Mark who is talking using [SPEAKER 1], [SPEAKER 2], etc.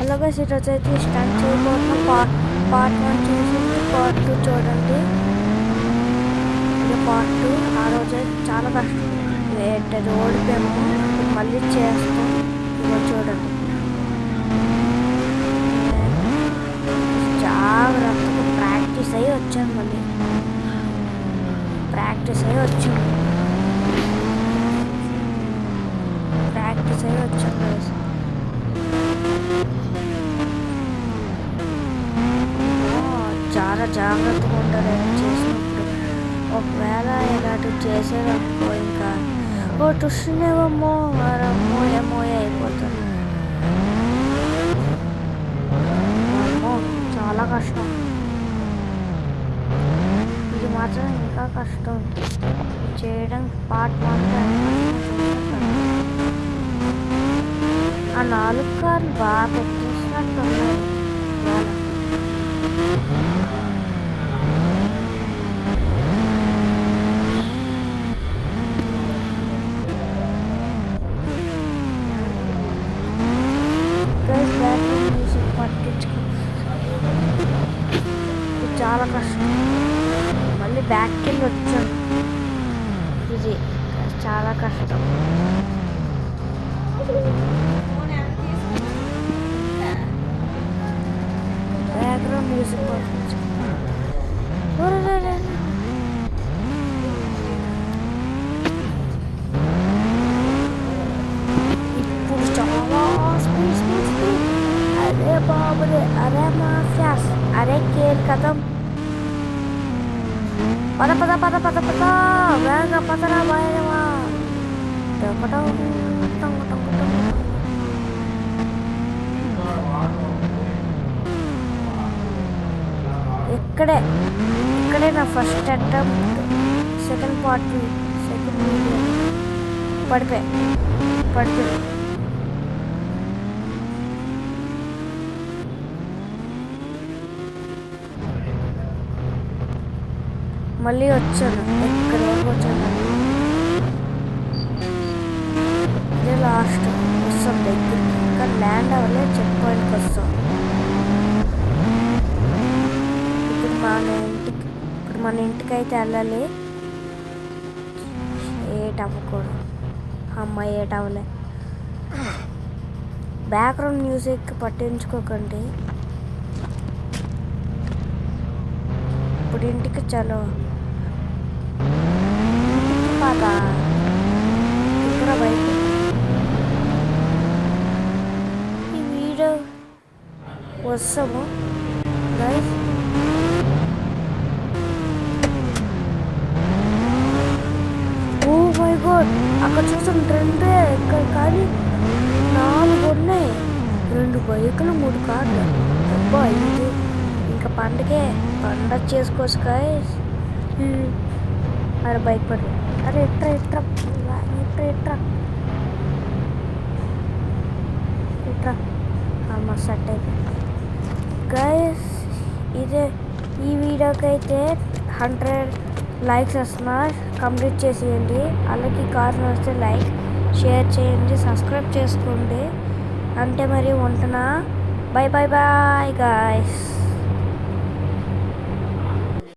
[SPEAKER 1] హలోగా ఈరోజు అయితే స్టార్ట్ చేయబోతున్న పార్ట్ 1 చూసి పార్ట్ 2 చూడండి. ఇది పార్ట్ 2. ఆ రోజు చాలా కష్టం ఏంటది ఓడిపోయాము, మళ్ళీ చేస్తాం. ఇదిగో చూడండి, జాగ్రత్తగా ప్రాక్టీస్ అయ్యి వచ్చాను. మళ్ళీ ప్రాక్టీస్ అయ్యి వచ్చాను చాలా జాగ్రత్తగా ఉంటారు చేసినప్పుడు. ఒకవేళ ఇలాంటివి చేసేదనుకో ఇంకా టుషనేమో మరమ్మో ఏమో అయిపోతుంది. అమ్మో చాలా కష్టం. ఇది మాత్రం ఇంకా కష్టం చేయడం. పార్ట్ 1 ఆ 4 కార్లు బాగా పెట్టేసినట్టు ఉన్నాయి. పట్టించుకో, చాలా కష్టం. మళ్ళీ బ్యాక్ కింద వచ్చాను. ఇది చాలా కష్టం. బ్యాక్గ్రౌండ్ మ్యూజిక్ ఇప్పుడు చాలా స్పీడ్. అరే బాబురే, అరే మాఫియాస్, అరే కేల్ కథం. పద వేగ పదరా బాయమా. ఇక్కడే నా ఫస్ట్ అటెంప్ట్. సెకండ్ వీడియో పడిపోయి మళ్ళీ వచ్చాను. ఎక్కడ వరకు వచ్చాను. ఇదే లాస్ట్. వస్తాం దగ్గరికి. ఇంకా ల్యాండ్ అవ్వలే, చెక్ పాయింట్కి వస్తాం. ఇప్పుడు మన ఇంటికి అయితే వెళ్ళాలి. ఏటవ్వకూడదు. అమ్మాయి ఏటవ్వలే. బ్యాక్గ్రౌండ్ మ్యూజిక్ పట్టించుకోకండి. ఇప్పుడు ఇంటికి చలో. పాత ఇక్కడ బయట ఈ వీడియో వస్తాము గైస్. ఓ మై గాడ్, అక్కడ చూసాం 2 ఇక్కడ, కానీ 4 ఉన్నాయి. 2 బైకులు 3 కార్లు. అబ్బా, ఇది ఇంకా పండగ చేసుకోవచ్చు గాయస్. అరే బైక్ పడి, అరే ఇట్రా అమ్మ సెట్ అయిపోయింది గాయస్. ఇదే ఈ వీడియోకి అయితే 100 లైక్స్ వస్తున్నా. కంప్లీట్ చేసేయండి. అలాగే కార్ వస్తే లైక్, షేర్ చేయండి, సబ్స్క్రైబ్ చేసుకోండి. అంటే మరి ఉంటున్నా. By guys.